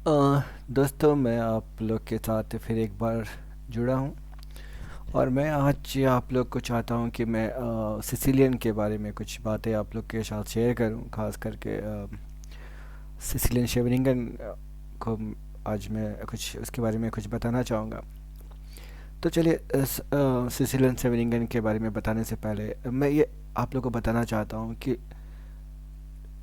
दोस्तों, मैं आप लोग के साथ फिर एक बार जुड़ा हूँ। और मैं आज आप लोग को चाहता हूँ कि मैं सिसिलियन के बारे में कुछ बातें आप लोग के साथ शेयर करूँ, खास करके सिसिलियन शेवनिंगन को आज मैं कुछ उसके बारे में कुछ बताना चाहूँगा। तो चलिए, सिसिलियन शेवनिंगन के बारे में बताने से पहले मैं ये आप लोग को बताना चाहता हूँ कि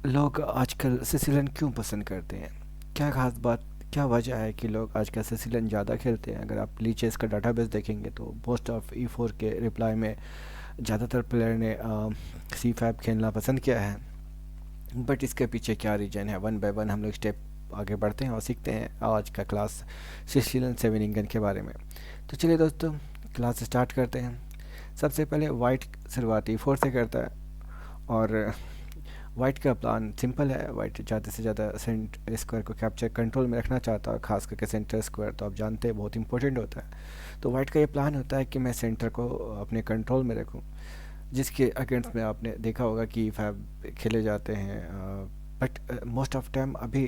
लोग आजकल सिसिलियन क्यों पसंद करते हैं। क्या खास बात, क्या वजह है कि लोग आजकल सिसिलियन ज़्यादा खेलते हैं। अगर आप लीचेस का डाटाबेस देखेंगे तो मोस्ट ऑफ E4 के रिप्लाई में ज़्यादातर प्लेयर ने C5 खेलना पसंद किया है। बट इसके पीछे क्या रीजन है, वन बाय वन हम लोग स्टेप आगे बढ़ते हैं और सीखते हैं आज का क्लास सिसिलियन सेवन के बारे में। तो चलिए दोस्तों, क्लास स्टार्ट करते हैं। सबसे पहले वाइट शुरुआत E4 से करता है। और वाइट का प्लान सिंपल है। वाइट ज़्यादा से ज़्यादा सेंट स्क्वायर को कैप्चर कंट्रोल में रखना चाहता है, खास करके सेंटर स्क्वायर तो आप जानते हैं बहुत इंपॉर्टेंट होता है। तो वाइट का ये प्लान होता है कि मैं सेंटर को अपने कंट्रोल में रखूं, जिसके अगेंस्ट में आपने देखा होगा कि E5 खेले जाते हैं। बट मोस्ट ऑफ टाइम अभी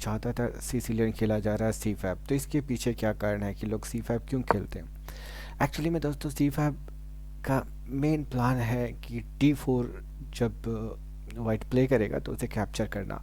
ज़्यादातर सिसिलियन खेला जा रहा है C5। तो इसके पीछे क्या कारण है कि लोग C5 क्यों खेलते हैं। एक्चुअली में दोस्तों, C5 का मेन प्लान है कि D4 जब वाइट प्ले करेगा तो उसे कैप्चर करना।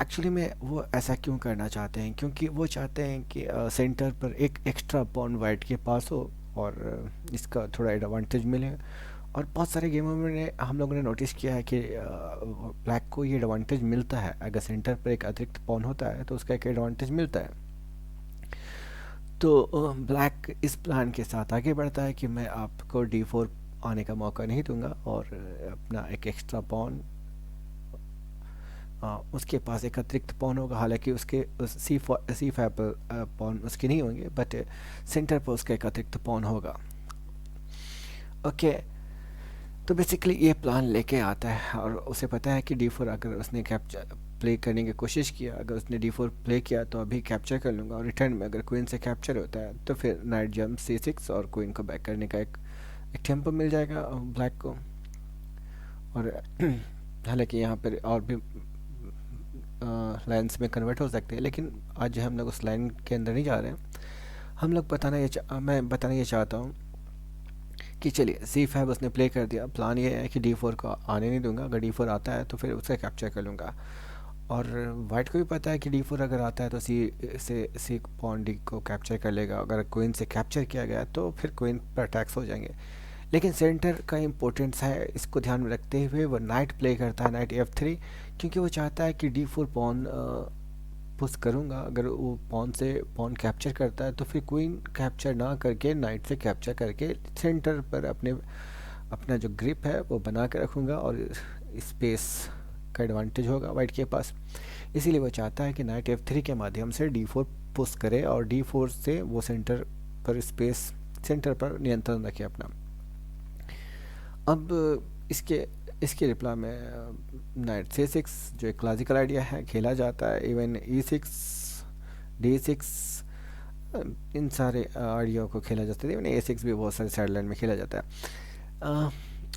एक्चुअली में वो ऐसा क्यों करना चाहते हैं, क्योंकि वो चाहते हैं कि सेंटर पर एक एक्स्ट्रा पॉन वाइट के पास हो और इसका थोड़ा एडवांटेज मिले। और बहुत सारे गेमों में हम लोगों ने नोटिस किया है कि ब्लैक को ये एडवांटेज मिलता है। अगर सेंटर पर एक अतिरिक्त पॉन होता है तो उसका एक एडवांटेज मिलता है। तो ब्लैक इस प्लान के साथ आगे बढ़ता है कि मैं आपको D4 आने का मौका नहीं दूंगा और अपना एक एक्स्ट्रा पॉन, उसके पास एक अतिरिक्त पॉन होगा। हालांकि उसके उस C5 पर पॉन उसके नहीं होंगे, बट सेंटर पर उसका एक अतिरिक्त पॉन होगा। ओके, तो बेसिकली ये प्लान लेके आता है और उसे पता है कि D4 अगर उसने कैप्चर प्ले करने की कोशिश किया, अगर उसने D4 प्ले किया तो अभी कैप्चर कर लूँगा। और रिटर्न में अगर क्वीन से कैप्चर होता है तो फिर नाइट जंप C6 और क्वीन को बैक करने का एक टेम्पो मिल जाएगा ब्लैक को। और हालांकि यहाँ पर और भी लाइन्स में कन्वर्ट हो सकते हैं, लेकिन आज हम लोग उस लाइन के अंदर नहीं जा रहे हैं। हम लोग मैं बताना ये चाहता हूँ कि चलिए C5 उसने प्ले कर दिया। प्लान ये है कि D4 को आने नहीं दूंगा। अगर D4 आता है तो फिर उसका कैप्चर कर लूँगा। और वाइट को भी पता है कि D4 अगर आता है तो सी पॉन डी को कैप्चर कर लेगा। अगर क्वीन से कैप्चर किया गया तो फिर क्वीन पर अटैक्स हो जाएंगे। लेकिन सेंटर का इम्पोर्टेंस है, इसको ध्यान में रखते हुए वो नाइट प्ले करता है, नाइट F3। क्योंकि वो चाहता है कि D4 पॉन पुश करूँगा। अगर वो पॉन से पॉन कैप्चर करता है तो फिर क्वीन कैप्चर ना करके नाइट से कैप्चर करके सेंटर पर अपना जो ग्रिप है वो बना के रखूँगा और स्पेस का एडवांटेज होगा वाइट के पास। इसीलिए वो चाहता है कि नाइट F3 के माध्यम से D4 पुश करे और D4 से वो सेंटर पर नियंत्रण रखे अपना। अब इसके इसके रिप्लाई में नाइट C6 जो एक क्लासिकल आइडिया है खेला जाता है। इवन E6, D6, इन सारे आइडिया को खेला जाता है। इवन A6 भी बहुत सारे साइड लाइन में खेला जाता है।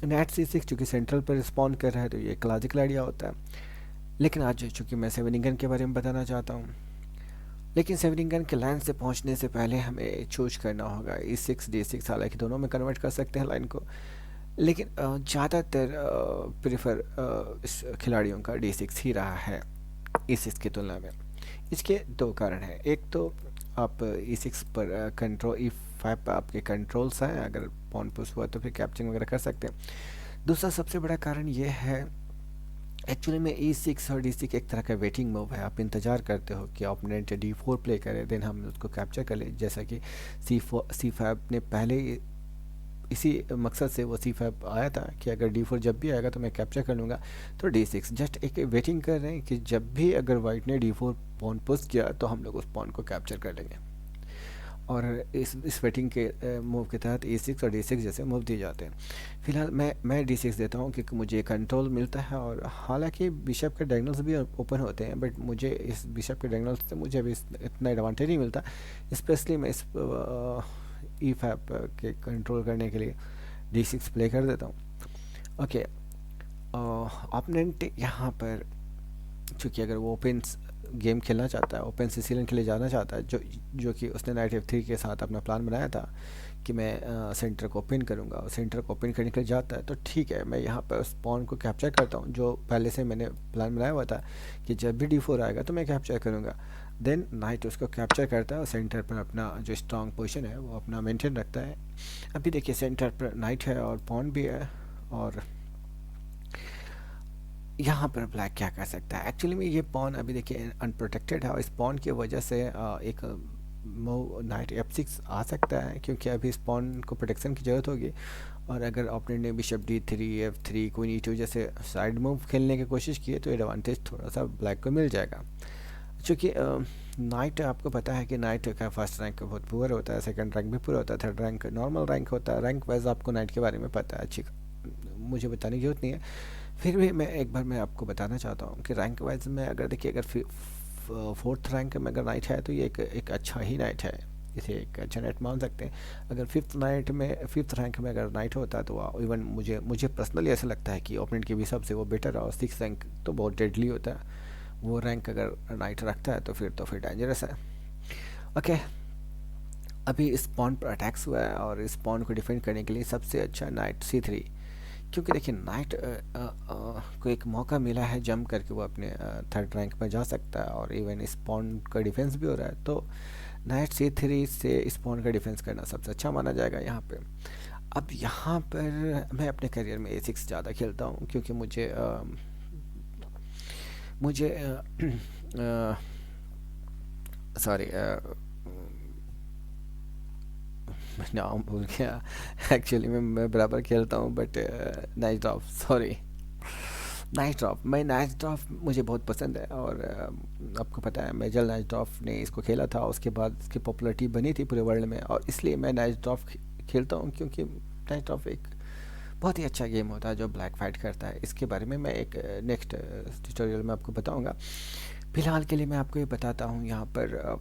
नाइट C6 चूँकि सेंट्रल पर रिस्पॉन्ड कर रहा है तो ये क्लासिकल आइडिया होता है। लेकिन आज चूँकि मैं सेवनिंगन के बारे में बताना चाहता हूँ, लेकिन सेवनिंगन के लाइन से पहुँचने से पहले हमें चूज करना होगा E6, D6। हालांकि दोनों में कन्वर्ट कर सकते हैं लाइन को, लेकिन ज़्यादातर प्रेफर इस खिलाड़ियों का D6 ही रहा है E6 की तुलना में। इसके दो कारण हैं। एक तो आप E6 पर कंट्रोल, E5 पर आपके कंट्रोल्स हैं, अगर पॉन पुश हुआ तो फिर कैप्चरिंग वगैरह कर सकते हैं। दूसरा सबसे बड़ा कारण ये है, एक्चुअली में E6 और D6 एक तरह का वेटिंग मूव है। आप इंतज़ार करते हो कि ओपोनेंट D4 प्ले करे, देन हम उसको कैप्चर कर ले। जैसा कि C5 ने पहले इसी मकसद से वो C5 आया था कि अगर D4 जब भी आएगा तो मैं कैप्चर कर लूँगा। तो D6 जस्ट एक वेटिंग कर रहे हैं कि जब भी अगर वाइट ने D4 पॉन पुश किया तो हम लोग उस पॉन को कैप्चर कर लेंगे। और इस वेटिंग के मूव के तहत E6 और D6 जैसे मूव दिए जाते हैं। फिलहाल मैं D6 देता हूँ क्योंकि मुझे कंट्रोल मिलता है। और हालांकि बिशप के डायगोनल्स भी ओपन होते हैं, बट मुझे इस बिशप के डायगोनल्स से मुझे अभी इतना एडवांटेज नहीं मिलता। स्पेशली मैं इस E5 के कंट्रोल करने के लिए D6 प्ले कर देता हूँ। ओके, ओपोनेंट यहाँ पर चूँकि अगर वो ओपन गेम खेलना चाहता है, ओपन सिसिलियन के लिए जाना चाहता है, जो जो कि उसने नाइट F3 के साथ अपना प्लान बनाया था कि मैं सेंटर को ओपन करूँगा, और सेंटर को ओपन करने के लिए जाता है, तो ठीक है, मैं यहाँ पर उस पॉन को कैप्चर करता हूँ, जो पहले से मैंने प्लान बनाया हुआ था कि जब भी D4 आएगा तो मैं कैप्चर करूँगा। देन नाइट उसको कैप्चर करता है और सेंटर पर अपना जो स्ट्रॉन्ग पोजीशन है वो अपना मेंटेन रखता है। अभी देखिए सेंटर पर नाइट है और पॉन भी है, और यहाँ पर ब्लैक क्या कर सकता है? एक्चुअली में ये पॉन अभी देखिए अनप्रोटेक्टेड है, और इस पॉन की वजह से एक मूव नाइट F6 आ सकता है, क्योंकि अभी इस पॉन को प्रोटेक्शन की ज़रूरत होगी। और अगर ओपोनेंट ने bishop D3, F3, queen E2 जैसे साइड मूव खेलने की कोशिश की है, तो एडवांटेज थोड़ा सा ब्लैक को मिल जाएगा। चूँकि नाइट आपको पता है कि नाइट का फर्स्ट रैंक बहुत पुअर होता है, सेकंड रैंक भी पुअर होता है, थर्ड रैंक नॉर्मल रैंक होता है। रैंक वाइज आपको नाइट के बारे में पता है, अच्छी मुझे बताने की जरूरत नहीं है। फिर भी मैं एक बार मैं आपको बताना चाहता हूँ कि रैंक वाइज में अगर देखिए, अगर फोर्थ रैंक में अगर नाइट है तो ये एक अच्छा ही नाइट है, इसे एक अच्छा नाइट मान सकते हैं। अगर फिफ्थ रैंक में अगर नाइट होता है तो इवन मुझे पर्सनली ऐसा लगता है कि ओपोनेंट की भी सबसे वो बेटर है, और सिक्स रैंक तो बहुत डेडली होता है। वो रैंक अगर नाइट रखता है तो फिर डेंजरस है। ओके, अभी इस पॉन पर अटैक्स हुआ है, और इस पॉन को डिफेंड करने के लिए सबसे अच्छा नाइट C3, क्योंकि देखिए नाइट को एक मौका मिला है जंप करके वो अपने थर्ड रैंक में जा सकता है, और इवन इस पॉन का डिफेंस भी हो रहा है, तो नाइट C3 से इस पॉन का डिफेंस करना सबसे अच्छा माना जाएगा यहाँ पे। अब यहाँ पर मैं अपने करियर में A6 ज़्यादा खेलता हूँ, क्योंकि मुझे सॉरी मैं नाम भूल गया। एक्चुअली मैं बराबर खेलता हूँ, but night drop, sorry, night drop, night drop मुझे बहुत पसंद है। और आपको पता है मेजर नाइट ड्रॉप ने इसको खेला था, उसके बाद इसकी पॉपुलरिटी बनी थी पूरे वर्ल्ड में, और इसलिए मैं नाइट ड्रॉप खेलता हूँ, क्योंकि नाइट ड्रॉप एक बहुत ही अच्छा गेम होता है जो ब्लैक फाइट करता है। इसके बारे में मैं एक नेक्स्ट ट्यूटोरियल में आपको बताऊंगा। फिलहाल के लिए मैं आपको ये बताता हूँ यहाँ पर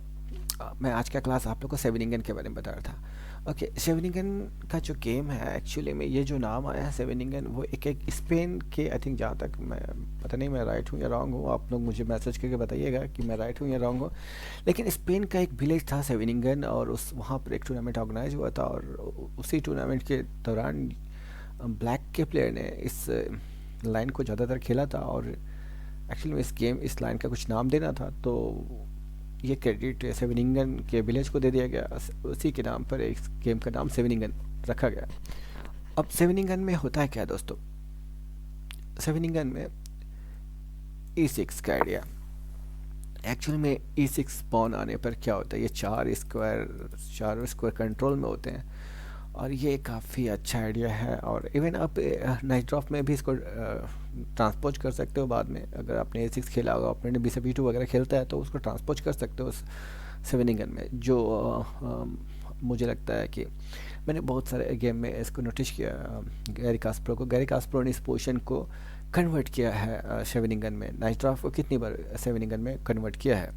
मैं आज का क्लास आप लोग को सेवेनिंगन के बारे में बता रहा था। ओके, सेवेनिंगन का जो गेम है, एक्चुअली में ये जो नाम आया है सेवेनिंगन, वो एक स्पेन के, आई थिंक, जहाँ तक मैं पता नहीं मैं राइट हूँ या रॉन्ग हूँ, आप लोग मुझे मैसेज करके बताइएगा कि मैं राइट हूँ या रॉन्ग हूँ। लेकिन स्पेन का एक विलेज था सेवेनिंगन, और उस वहाँ पर एक टूर्नामेंट ऑर्गेनाइज हुआ था, और उसी टूर्नामेंट के दौरान ब्लैक के प्लेयर ने इस लाइन को ज़्यादातर खेला था, और एक्चुअली में इस लाइन का कुछ नाम देना था, तो ये क्रेडिट सेवेनिंगन के विलेज को दे दिया गया। उसी के नाम पर इस गेम का नाम सेवेनिंगन रखा गया। अब सेवेनिंगन में होता है क्या दोस्तों? सेवेनिंगन में E6 का आइडिया, एक्चुअली में E6 पॉन आने पर क्या होता है, ये चारों स्क्वायर कंट्रोल में होते हैं, और ये काफ़ी अच्छा आइडिया है। और इवन आप नाइट ड्रॉप में भी इसको ट्रांसपोज कर सकते हो बाद में, अगर आपने A6 खेला होगा, आपने बिशप E2 वगैरह खेलता है तो उसको ट्रांसपोज कर सकते हो उस सेवेनिंगन में। जो मुझे लगता है कि मैंने बहुत सारे गेम में इसको नोटिस किया, गैरी कास्परो ने इस पोजीशन को कन्वर्ट किया है सेवेनिंगन में। नाइट ड्रॉप को कितनी बार सेवेनिंगन में कन्वर्ट किया है।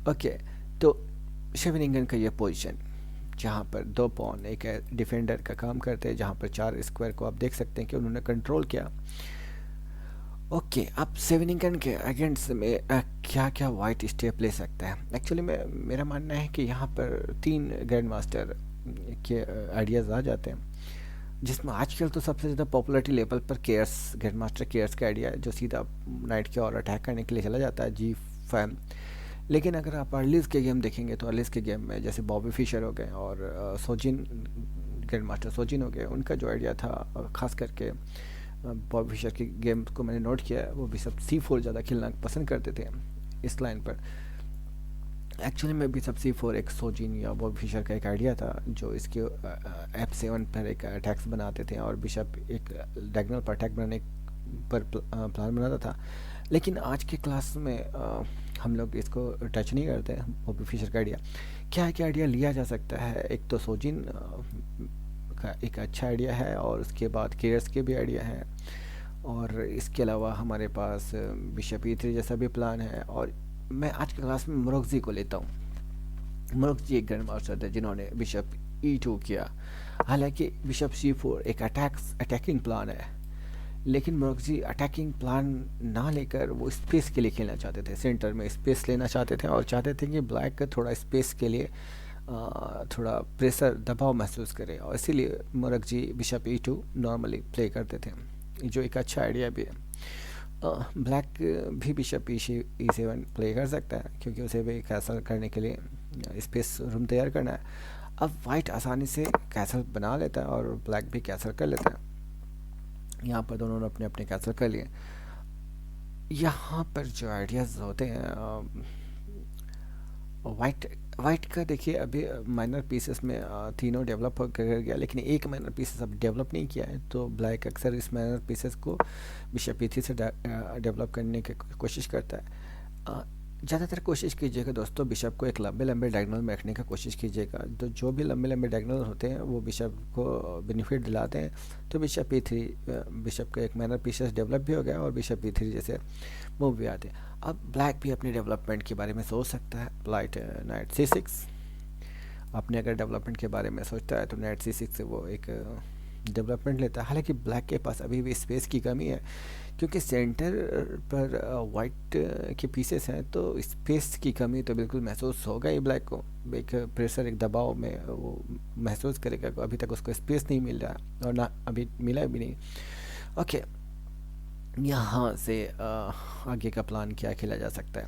ओके, तो सेवेनिंगन का ये पोजीशन जहाँ पर दो पॉन एक डिफेंडर का काम करते हैं, जहाँ पर चार स्क्वायर को आप देख सकते हैं कि उन्होंने कंट्रोल किया। ओके, अब सेवेनिंगन के अगेंस्ट में क्या क्या वाइट स्टेप ले सकता है? एक्चुअली मेरा मानना है कि यहाँ पर 3 ग्रैंड मास्टर के आइडियाज़ आ जाते हैं, जिसमें आजकल तो सबसे ज़्यादा पॉपुलरिटी लेवल पर ग्रैंड मास्टर केयर्स का आइडिया है, जो सीधा नाइट के और अटैक करने के लिए चला जाता है G5। लेकिन अगर आप अर्लीज के गेम देखेंगे तो अर्लीज के गेम में जैसे बॉबी फिशर हो गए और सोजिन, ग्रैंड मास्टर सोजिन हो गए, उनका जो आइडिया था, खास करके बॉबी फिशर की गेम को मैंने नोट किया है, वो भी सब C4 ज़्यादा खेलना पसंद करते थे इस लाइन पर। एक्चुअली में भी सब C4 एक सोजिन या बॉबी फिशर का एक आइडिया था, जो इसके F7 पर एक अटैक्स बनाते थे, और बिशप एक डायगोनल पर अटैक बनाने पर प्लान बनाता था। लेकिन आज के क्लास में हम लोग इसको टच नहीं करते हैं, बॉबी फिशर का आइडिया। क्या आइडिया लिया जा सकता है? एक तो सोजिन का एक अच्छा आइडिया है, और उसके बाद केयर्स के भी आइडिया हैं, और इसके अलावा हमारे पास बिशप E3 जैसा भी प्लान है। और मैं आज के क्लास में मोरोक्जी को लेता हूँ। मोरोक्जी एक ग्रैंड मास्टर थे जिन्होंने बिशप E2 किया। हालांकि बिशप C4 एक अटैकिंग प्लान है, लेकिन मोरक्जी अटैकिंग प्लान ना लेकर वो स्पेस के लिए खेलना चाहते थे, सेंटर में स्पेस लेना चाहते थे और चाहते थे कि ब्लैक थोड़ा स्पेस के लिए थोड़ा प्रेशर दबाव महसूस करे, और इसीलिए मोरक्जी बिशप E2 नॉर्मली प्ले करते थे, जो एक अच्छा आइडिया भी है। ब्लैक भी बिशप E7 प्ले कर सकता है, क्योंकि उसे भी कैसल करने के लिए स्पेस रूम तैयार करना है। अब वाइट आसानी से कैसल बना लेता है और ब्लैक भी कैसल कर लेता है। यहाँ पर दोनों ने अपने अपने कैसल कर लिए। यहाँ पर जो आइडियाज़ होते हैं वाइट वाइट का देखिए, अभी माइनर पीसेस में तीनों डेवलप कर गया, लेकिन एक माइनर पीसेस अब डेवलप नहीं किया है, तो ब्लैक अक्सर इस माइनर पीसेस को बिशप E3 से डेवलप करने की कोशिश करता है। ज़्यादातर कोशिश कीजिएगा दोस्तों, बिशप को एक लंबे लंबे डायगोनल में रखने का कोशिश कीजिएगा, तो जो भी लंबे लंबे डायगोनल होते हैं वो बिशप को बेनिफिट दिलाते हैं। तो बिशप E3, बिशप का एक माइनर पीसेस डेवलप भी हो गया और बिशप E3 जैसे मूव भी आते हैं। अब ब्लैक भी अपने डेवलपमेंट के बारे में सोच सकता है। लाइट नाइट C6, अपने अगर डेवलपमेंट के बारे में सोचता है तो नाइट C6 से वो एक डेवलपमेंट लेता है। हालांकि ब्लैक के पास अभी भी स्पेस की कमी है, क्योंकि सेंटर पर वाइट के पीसेस हैं, तो स्पेस की कमी तो बिल्कुल महसूस होगा ही ब्लैक को। एक प्रेशर, एक दबाव में वो महसूस करेगा। अभी तक उसको स्पेस नहीं मिल रहा और ना अभी मिला भी नहीं। ओके, यहाँ से आगे का प्लान क्या खेला जा सकता है।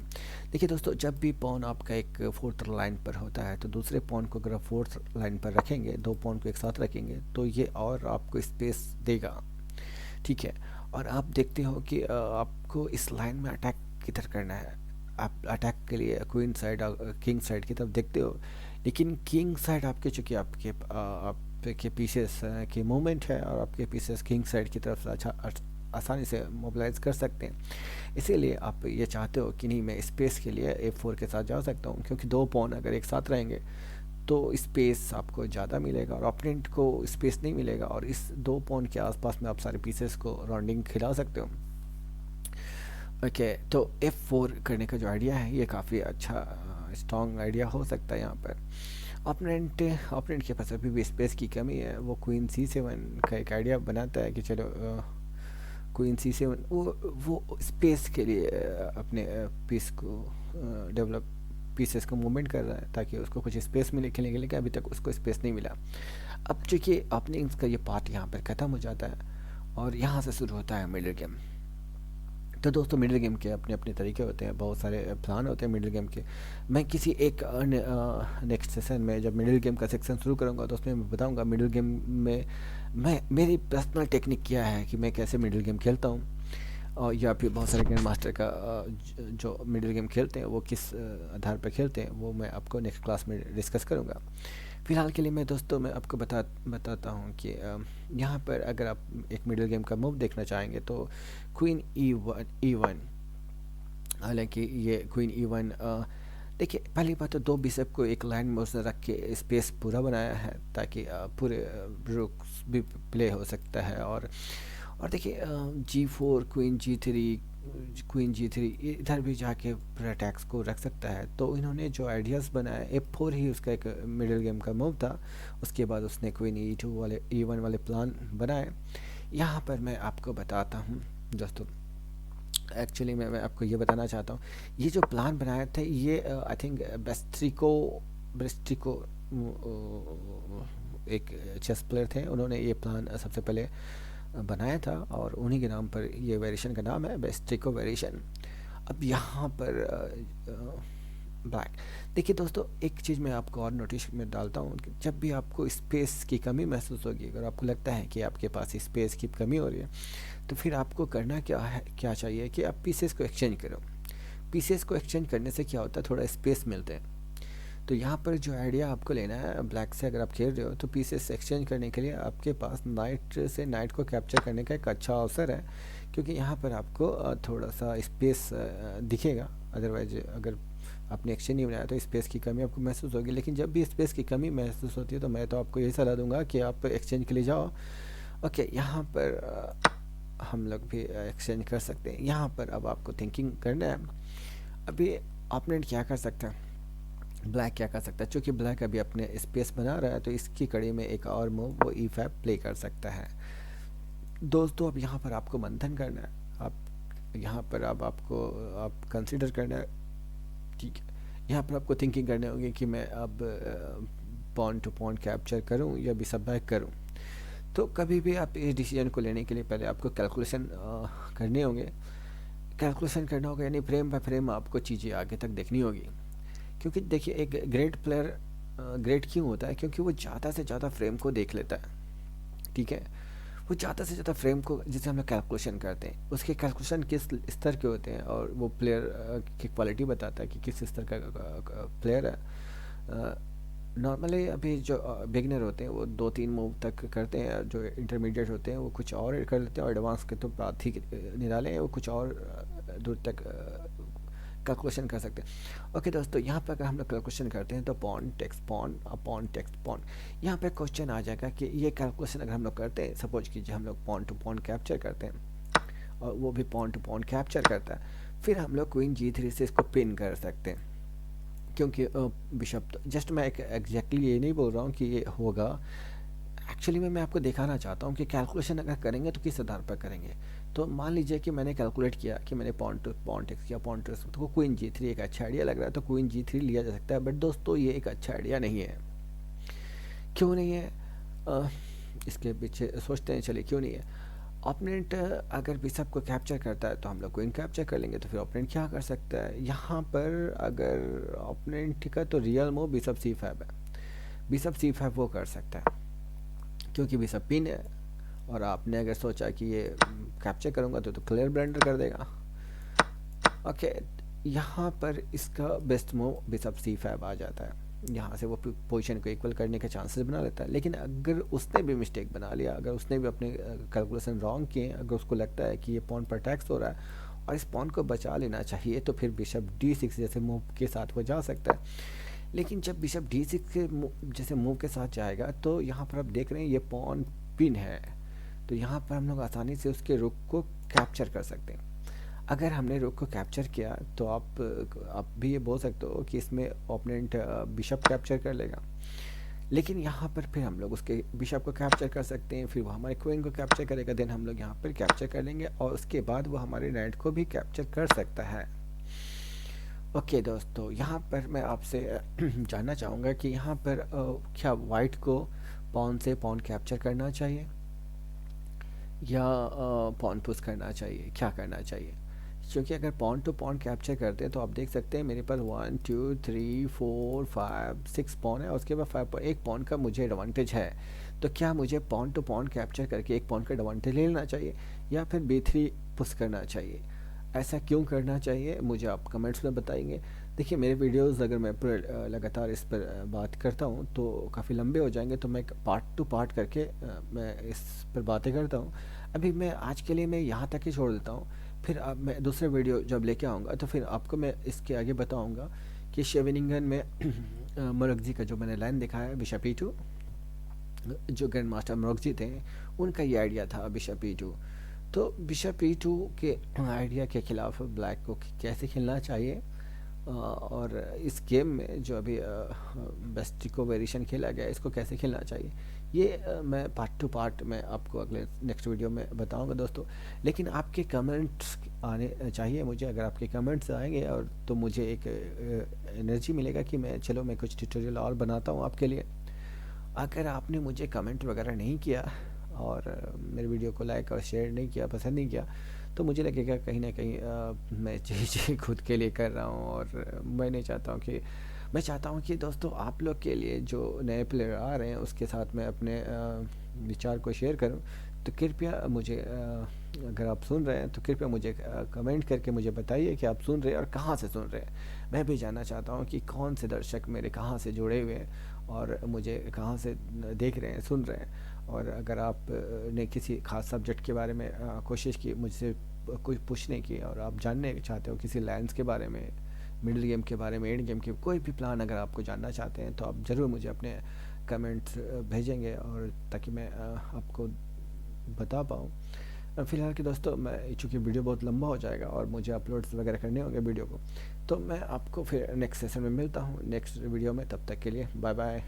देखिए दोस्तों, जब भी पॉन आपका एक फोर्थ लाइन पर होता है, तो दूसरे पॉन को अगर आप फोर्थ लाइन पर रखेंगे, दो पॉन को एक साथ रखेंगे, तो ये और आपको स्पेस देगा, ठीक है। और आप देखते हो कि आपको इस लाइन में अटैक किधर करना है। आप अटैक के लिए क्वीन साइड और किंग साइड की तरफ देखते हो, लेकिन किंग साइड आपके, चूँकि आपके पीसेस की मूवमेंट है और आपके पीसेस किंग साइड की तरफ से आसानी से मोबिलाइज कर सकते हैं। इसीलिए आप ये चाहते हो कि नहीं, मैं स्पेस के लिए F4 के साथ जा सकता हूँ, क्योंकि दो पॉन अगर एक साथ रहेंगे तो स्पेस आपको ज़्यादा मिलेगा और ओपोनेंट को स्पेस नहीं मिलेगा, और इस दो पॉन के आसपास में आप सारे पीसेस को राउंडिंग खिला सकते हो। ओके, तो F4 करने का जो आइडिया है ये काफ़ी अच्छा स्ट्रॉन्ग आइडिया हो सकता है। यहाँ पर ओपोनेंट के पास अभी भी स्पेस की कमी है। वो क्वीन C7 का एक आइडिया बनाता है कि चलो क्वीन C7, वो स्पेस के लिए अपने पीस को डेवलप पीसेस को मूवमेंट कर रहा है, ताकि उसको कुछ स्पेस मिले खेलने के लिए, अभी तक उसको स्पेस नहीं मिला। अब चूँकि ओपनिंग्स का ये पार्ट यहाँ पर ख़त्म हो जाता है और यहाँ से शुरू होता है मिडिल गेम। तो दोस्तों, मिडिल गेम के अपने अपने तरीके होते हैं, बहुत सारे प्लान होते हैं मिडिल गेम के। मैं किसी एक नेक्स्ट सेशन में जब मिडिल गेम का सेक्शन शुरू करूँगा, तो उसमें मैं बताऊँगा मिडिल गेम में मेरी पर्सनल टेक्निक क्या है, कि मैं कैसे मिडिल गेम खेलता हूँ, और या फिर बहुत सारे ग्रैंड मास्टर का जो मिडिल गेम खेलते हैं वो किस आधार पर खेलते हैं, वो मैं आपको नेक्स्ट क्लास में डिस्कस करूँगा। फ़िलहाल के लिए मैं दोस्तों मैं आपको बताता हूँ कि यहाँ पर अगर आप एक मिडिल गेम का मूव देखना चाहेंगे तो क्वीन E1। हालांकि ये क्वीन E1, देखिए पहली बात तो दो बिशप को एक लाइन में उसने रख के स्पेस पूरा बनाया है, ताकि पूरे रुक्स भी प्ले हो सकता है। और देखिए G4, क्वीन G3 इधर भी जाके पूरे अटैक्स को रख सकता है। तो इन्होंने जो आइडियाज़ बनाए, F4 ही उसका एक मिडिल गेम का मूव था। उसके बाद उसने क्वीन E1 वाले प्लान बनाए। यहाँ पर मैं आपको बताता हूँ दोस्तों, एक्चुअली मैं आपको ये बताना चाहता हूँ, ये जो प्लान बनाए थे ये आई थिंक ब्रेस्ट्रिको एक चेस प्लेयर थे, उन्होंने ये प्लान सबसे पहले बनाया था, और उन्हीं के नाम पर ये वेरिएशन का नाम है ब्रेस्ट्रिको वेरिएशन। अब यहाँ पर ब्लैक, देखिए दोस्तों, एक चीज़ मैं आपको और नोटिस में डालता हूँ कि जब भी आपको स्पेस की कमी महसूस होगी, अगर आपको लगता है कि आपके पास स्पेस की कमी हो रही है, तो फिर आपको करना क्या चाहिए कि आप पीसेस को एक्सचेंज करो। पीसेस को एक्सचेंज करने से क्या होता है, थोड़ा स्पेस मिलते हैं। तो यहाँ पर जो आइडिया आपको लेना है ब्लैक से, अगर आप खेल रहे हो तो पीसेस एक्सचेंज करने के लिए आपके पास नाइट से नाइट को कैप्चर करने का एक अच्छा अवसर है, क्योंकि यहाँ पर आपको थोड़ा सा स्पेस दिखेगा। अदरवाइज अगर आपने एक्सचेंज नहीं बनाया तो स्पेस की कमी आपको महसूस होगी। लेकिन जब भी स्पेस की कमी महसूस होती है तो मैं तो आपको यही सलाह दूंगा कि आप एक्सचेंज के लिए जाओ। ओके, यहाँ पर हम लोग भी एक्सचेंज कर सकते हैं। यहाँ पर अब आपको थिंकिंग करना है, अभी ओपोनेंट क्या कर सकता है, ब्लैक क्या कर सकता है। चूँकि ब्लैक अभी अपने स्पेस बना रहा है, तो इसकी कड़ी में एक और मूव वो E5 प्ले कर सकता है। दोस्तों अब यहाँ पर आपको मंथन करना है, आप यहाँ पर अब आपको आप कंसिडर करना है, ठीक है। यहाँ पर आपको थिंकिंग करनी होगी कि मैं अब पॉइंट टू पॉइंट कैप्चर करूँ या बिशप बैक करूँ। तो कभी भी आप इस डिसीजन को लेने के लिए पहले आपको कैलकुलेशन करने होंगे, कैलकुलेशन करना होगा, यानी फ्रेम बाय फ्रेम आपको चीज़ें आगे तक देखनी होगी। क्योंकि देखिए एक ग्रेट प्लेयर ग्रेट क्यों होता है, क्योंकि वो ज़्यादा से ज़्यादा फ्रेम को देख लेता है, ठीक है। वो ज़्यादा से ज़्यादा फ्रेम को जिसे हम लोग कैलकुलेशन करते हैं, उसके कैलकुलेशन किस स्तर के होते हैं और वो प्लेयर की क्वालिटी बताता है कि किस स्तर का प्लेयर है। नॉर्मली अभी जो बिगनर होते हैं वो 2-3 मूव तक करते हैं, जो इंटरमीडिएट होते हैं वो कुछ और कर लेते हैं, और एडवांस के तो बात ही निराले हैं, वो कुछ और दूर तक कैलकुलेशन कर सकते हैं। ओके दोस्तों, यहाँ पर अगर हम लोग कैलकुलेशन करते हैं तो पॉन टेक्स पॉन अपॉन टेक्स पॉन, यहाँ पे क्वेश्चन आ जाएगा कि ये कैलकुलेशन अगर हम लोग करते हैं, सपोज कीजिए हम लोग पॉन टू पॉन कैप्चर करते हैं और वो भी पॉन टू पॉन कैप्चर करता है, फिर हम लोग क्वीन G3 से इसको पिन कर सकते हैं। क्योंकि बिशप तो जस्ट मैं एग्जैक्टली ये नहीं बोल रहा हूँ कि ये होगा, एक्चुअली में मैं आपको दिखाना चाहता हूँ कि कैलकुलेशन अगर करेंगे तो किस आधार पर करेंगे। तो मान लीजिए कि मैंने कैलकुलेट किया कि मैंने पॉइंट टू पॉइंट एक्स किया, पॉइंट टू तो क्वीन G3 एक अच्छा आइडिया लग रहा है, तो क्वीन G3 लिया जा सकता है। बट दोस्तों ये एक अच्छा आइडिया नहीं है। क्यों नहीं है? अ, इसके पीछे सोचते हैं, चलिए क्यों नहीं है। ओपोनेंट अगर बिशप को कैप्चर करता है तो हम लोग क्वीन कैप्चर कर लेंगे, तो फिर ओपोनेंट क्या कर सकता है यहाँ पर? अगर ओपोनेंट का तो रियल मूव बिशप C5 है, बिशप C5 वो कर सकता है क्योंकि बिशप पिन है, और आपने अगर सोचा कि ये कैप्चर करूँगा तो क्लियर ब्लेंडर कर देगा। ओके, यहाँ पर इसका बेस्ट मूव बिशप C5 आ जाता है, यहाँ से वो पोजीशन को इक्वल करने के चांसेस बना लेता है। लेकिन अगर उसने भी मिस्टेक बना लिया, अगर उसने भी अपने कैलकुलेशन रॉन्ग किए, अगर उसको लगता है कि ये पॉन पर टैक्स हो रहा है और इस पॉन को बचा लेना चाहिए, तो फिर बिशप D6 जैसे मूव के साथ वो जा सकता है। लेकिन जब बिशप D6 के जैसे मूव के साथ जाएगा तो यहाँ पर आप देख रहे हैं ये पॉन पिन है, तो यहाँ पर हम लोग आसानी से उसके रुक को कैप्चर कर सकते हैं। अगर हमने रुक को कैप्चर किया तो आप भी ये बोल सकते हो कि इसमें ओपोनेंट बिशप कैप्चर कर लेगा, लेकिन यहाँ पर फिर हम लोग उसके बिशप को कैप्चर कर सकते हैं, फिर वो हमारे क्वीन को कैप्चर करेगा, देन हम लोग यहाँ पर कैप्चर कर लेंगे और उसके बाद वो हमारे नाइट को भी कैप्चर कर सकता है। ओके दोस्तों, यहाँ पर मैं आपसे जानना चाहूँगा कि यहाँ पर क्या वाइट को पॉन से पॉन कैप्चर करना चाहिए या पॉन पुश करना चाहिए, क्या करना चाहिए? क्योंकि अगर पॉन टू पॉन कैप्चर करते हैं तो आप देख सकते हैं मेरे पास 1 2 3 4 5 6 पॉन है और उसके बाद 5 एक पॉन का मुझे एडवांटेज है। तो क्या मुझे पॉन टू पॉन कैप्चर करके एक पॉन का एडवांटेज ले लेना चाहिए या फिर B3 पुश करना चाहिए? ऐसा क्यों करना चाहिए मुझे आप कमेंट्स में बताएंगे। देखिए मेरे वीडियोस अगर मैं पूरे लगातार इस पर बात करता हूँ तो काफ़ी लंबे हो जाएंगे, तो मैं पार्ट टू पार्ट करके मैं इस पर बातें करता हूँ। अभी मैं आज के लिए मैं यहाँ तक ही छोड़ देता हूँ, फिर अब मैं दूसरे वीडियो जब लेके आऊँगा तो फिर आपको मैं इसके आगे बताऊँगा कि शेविनिंगन में मोरगजी का जो मैंने लाइन दिखाया है बिशप E2, जो ग्रैंड मास्टर मोरगजी थे उनका ये आइडिया था बिशप E2। तो बिशप E2 के आइडिया के खिलाफ ब्लैक को कैसे खेलना चाहिए और इस गेम में जो अभी बेस्टिको वेरिएशन खेला गया इसको कैसे खेलना चाहिए, ये मैं पार्ट टू पार्ट में आपको अगले नेक्स्ट वीडियो में बताऊंगा दोस्तों। लेकिन आपके कमेंट्स आने चाहिए मुझे, अगर आपके कमेंट्स आएंगे और तो मुझे एक एनर्जी मिलेगा कि मैं कुछ ट्यूटोरियल और बनाता हूँ आपके लिए। अगर आपने मुझे कमेंट वगैरह नहीं किया और मेरे वीडियो को लाइक और शेयर नहीं किया, पसंद नहीं किया, तो मुझे लगेगा कहीं ना कहीं मैं चीज़ें खुद के लिए कर रहा हूँ और मैं नहीं चाहता हूँ कि मैं चाहता हूँ कि दोस्तों आप लोग के लिए जो नए प्लेयर आ रहे हैं उसके साथ मैं अपने विचार को शेयर करूँ। तो कृपया मुझे अगर आप सुन रहे हैं तो कृपया मुझे कमेंट करके मुझे बताइए कि आप सुन रहे हैं और कहाँ से सुन रहे हैं। मैं भी जानना चाहता हूँ कि कौन से दर्शक मेरे कहाँ से जुड़े हुए हैं और मुझे कहाँ से देख रहे हैं, सुन रहे हैं। और अगर आप ने किसी खास सब्जेक्ट के बारे में कोशिश की मुझसे कुछ पूछने की और आप जानने चाहते हो किसी लाइन्स के बारे में, मिडिल गेम के बारे में, एंड गेम के कोई भी प्लान अगर आपको जानना चाहते हैं तो आप ज़रूर मुझे अपने कमेंट्स भेजेंगे और ताकि मैं आपको बता पाऊँ। फ़िलहाल के दोस्तों मैं चूँकि वीडियो बहुत लंबा हो जाएगा और मुझे अपलोड्स वगैरह करने होंगे वीडियो को, तो मैं आपको फिर नेक्स्ट सेशन में मिलता हूँ नेक्स्ट वीडियो में। तब तक के लिए बाय बाय।